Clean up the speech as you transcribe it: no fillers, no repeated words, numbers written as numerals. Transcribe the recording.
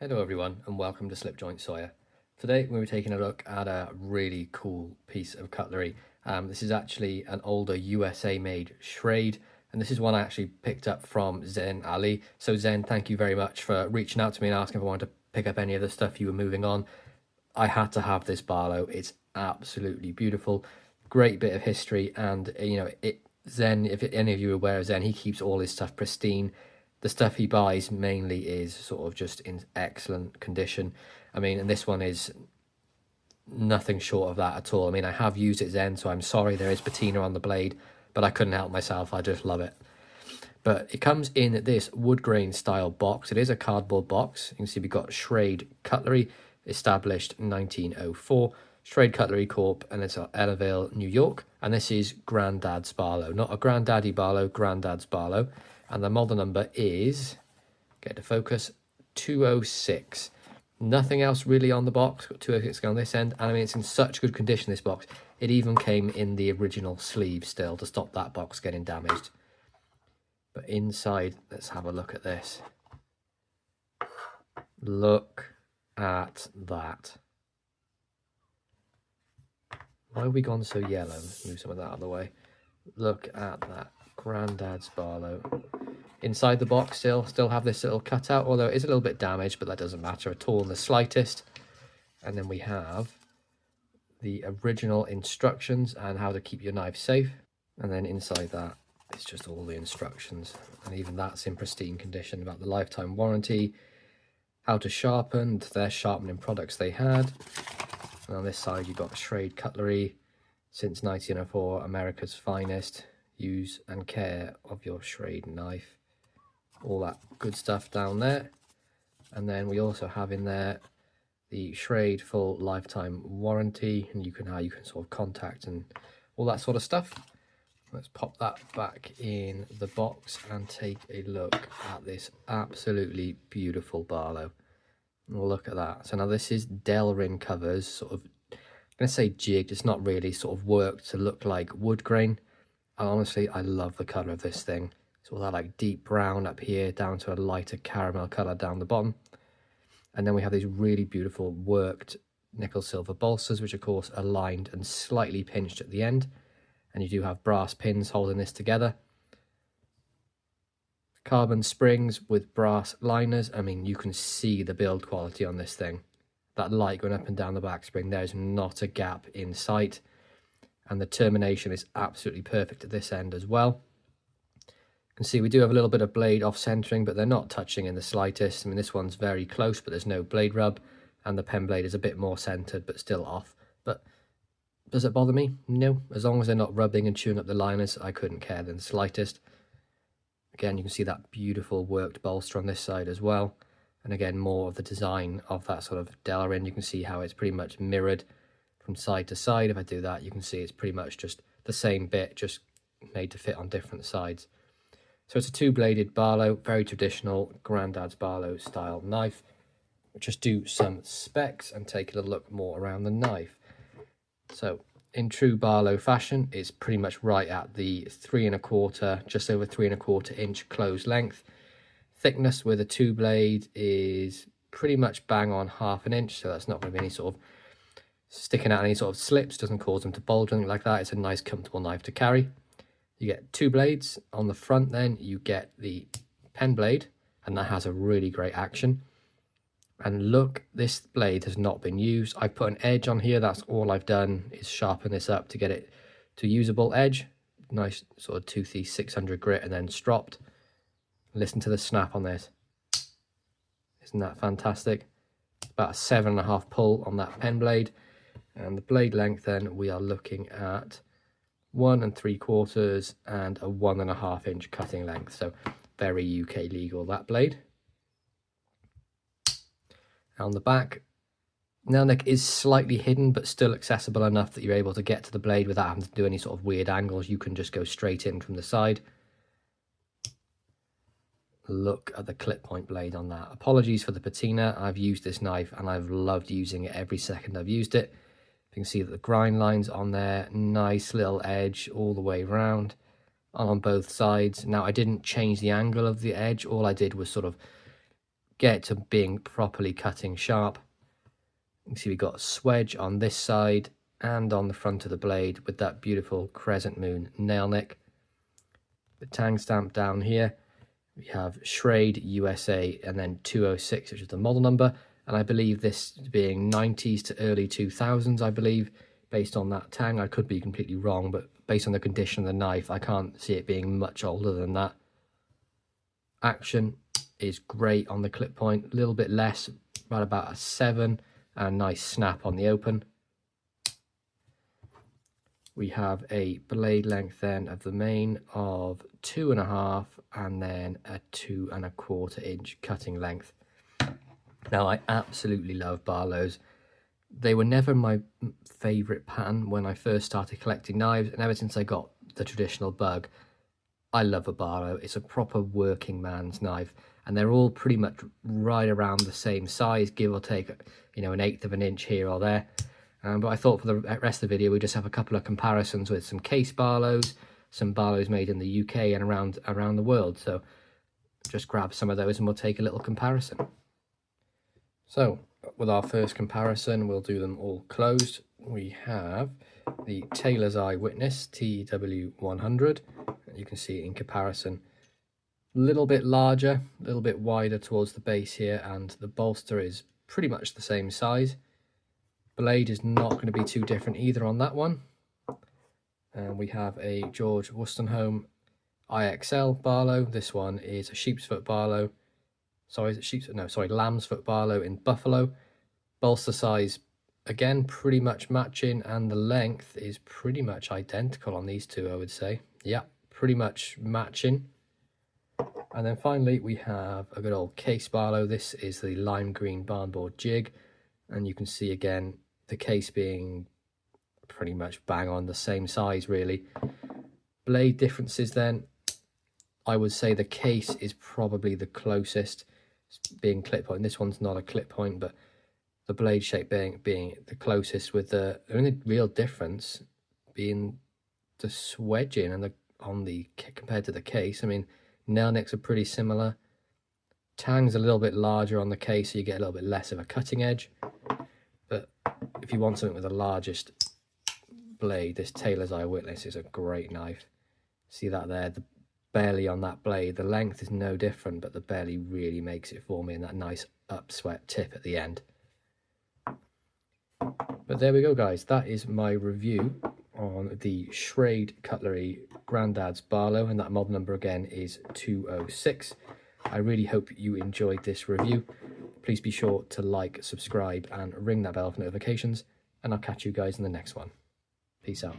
Hello everyone and welcome to Slipjoint Sawyer. Today we'll be taking a look at a really cool piece of cutlery. This is actually an older USA made Schrade, and this is one I actually picked up from Zen Ali. So Zen, thank you very much for reaching out to me and asking if I wanted to pick up any of the stuff you were moving on. I had to have this Barlow. It's absolutely beautiful. Great bit of history, and Zen, if any of you are aware of Zen, he keeps all his stuff pristine. The stuff he buys mainly is sort of just in excellent condition. I mean, and this one is nothing short of that at all. I mean, I have used it Zen, so I'm sorry there is patina on the blade, but I couldn't help myself. I just love it. But it comes in this wood grain style box. It is a cardboard box. You can see we've got Schrade Cutlery, established 1904. Schrade Cutlery Corp, and it's at Ellerville, New York. And this is Grandad's Barlow. Not a Granddaddy Barlow, Grandad's Barlow. And the model number is, get to focus, 206. Nothing else really on the box. Got 206 on this end. And I mean, it's in such good condition, this box. It even came in the original sleeve still to stop that box getting damaged. But inside, let's have a look at this. Look at that. Why have we gone so yellow? Let's move some of that out of the way. Look at that. Grandad's Barlow. Inside the box still have this little cutout, although it is a little bit damaged, but that doesn't matter at all in the slightest. And then we have the original instructions and how to keep your knife safe. And then inside that, it's just all the instructions. And even that's in pristine condition about the lifetime warranty, how to sharpen, their sharpening products they had. And on this side, you've got Schrade Cutlery, since 1904, America's finest. Use and care of your Schrade knife. All that good stuff down there. And then we also have in there the Schrade full lifetime warranty, and how you can sort of contact and all that sort of stuff. Let's pop that back in the box and take a look at this absolutely beautiful Barlow. Look at that. So now this is Delrin covers, sort of, I'm going to say jigged. It's not really sort of worked to look like wood grain. Honestly, I love the colour of this thing. It's all that like deep brown up here down to a lighter caramel colour down the bottom. And then we have these really beautiful worked nickel silver bolsters, which of course are lined and slightly pinched at the end. And you do have brass pins holding this together. Carbon springs with brass liners. I mean, you can see the build quality on this thing. That light going up and down the back spring, there's not a gap in sight. And the termination is absolutely perfect at this end as well. You can see we do have a little bit of blade off centering, but they're not touching in the slightest. I mean, this one's very close, but there's no blade rub. And the pen blade is a bit more centered, but still off. But does it bother me? No. As long as they're not rubbing and chewing up the liners, I couldn't care in the slightest. Again, you can see that beautiful worked bolster on this side as well. And again, more of the design of that sort of Delrin. You can see how it's pretty much mirrored from side to side. If I do that, you can see it's pretty much just the same bit, just made to fit on different sides. So it's a two-bladed Barlow, very traditional Grandad's Barlow style knife. We'll just do some specs and take a little look more around the knife. So in true Barlow fashion, it's pretty much right at the 3 1/4, just over 3 1/4 inch close length. Thickness with a two blade is pretty much bang on 1/2 inch, so that's not going to be any sort of sticking out any sort of slips, doesn't cause them to bulge or anything like that. It's a nice comfortable knife to carry. You get two blades on the front, then you get the pen blade, and that has a really great action. And look, this blade has not been used. I put an edge on here, that's all I've done is sharpen this up to get it to usable edge. Nice sort of toothy 600 grit and then stropped. Listen to the snap on this. Isn't that fantastic? About a 7.5 pull on that pen blade. And the blade length then we are looking at 1 3/4 and a 1.5 inch cutting length. So very UK legal, that blade. On the back, nail neck is slightly hidden, but still accessible enough that you're able to get to the blade without having to do any sort of weird angles. You can just go straight in from the side. Look at the clip point blade on that. Apologies for the patina. I've used this knife and I've loved using it every second I've used it. You can see that the grind lines on there, nice little edge all the way around on both sides. Now I didn't change the angle of the edge. All I did was sort of get it to being properly cutting sharp. You can see we've got a swedge on this side and on the front of the blade with that beautiful crescent moon nail nick. The tang stamp down here, we have Schrade USA and then 206, which is the model number, and I believe this being 90s to early 2000s, I believe, based on that tang. I could be completely wrong, but based on the condition of the knife, I can't see it being much older than that. Action is great on the clip point, a little bit less, right about a 7, and a nice snap on the open. We have a blade length then of the main of 2.5 and then a 2.25 inch cutting length. Now I absolutely love Barlows. They were never my favourite pattern when I first started collecting knives, and ever since I got the traditional bug, I love a Barlow. It's a proper working man's knife, and they're all pretty much right around the same size, give or take, you know, 1/8 of an inch here or there. But I thought for the rest of the video, we just have a couple of comparisons with some case Barlows, some Barlows made in the UK and around the world. So just grab some of those and we'll take a little comparison. So with our first comparison, we'll do them all closed. We have the Tailor's Eye Witness TW100. You can see in comparison, a little bit larger, a little bit wider towards the base here, and the bolster is pretty much the same size. Blade is not going to be too different either on that one. And we have a George Wolstenholme IXL Barlow. This one is a sheep's foot Barlow. Sorry, is it sheep's? No, sorry, lamb's foot Barlow in buffalo. Bolster size, again, pretty much matching, and the length is pretty much identical on these two, I would say. Yeah, pretty much matching. And then finally, we have a good old case Barlow. This is the lime green barnboard jig, and you can see again the case being pretty much bang on the same size, really. Blade differences then, I would say the case is probably the closest, being clip point. This one's not a clip point, but the blade shape being the closest, with the only real difference being the swedging and compared to the case. I mean, nail nicks are pretty similar. Tang's a little bit larger on the case, so you get a little bit less of a cutting edge. But if you want something with the largest blade, this Tailor's Eye Witness is a great knife. See that there? The belly on that blade, the length is no different, but the belly really makes it for me, and that nice upswept tip at the end. But there we go, guys. That is my review on the Schrade Cutlery Grandad's Barlow, and that model number again is 206. I really hope you enjoyed this review. Please be sure to like, subscribe, and ring that bell for notifications, and I'll catch you guys in the next one. Peace out.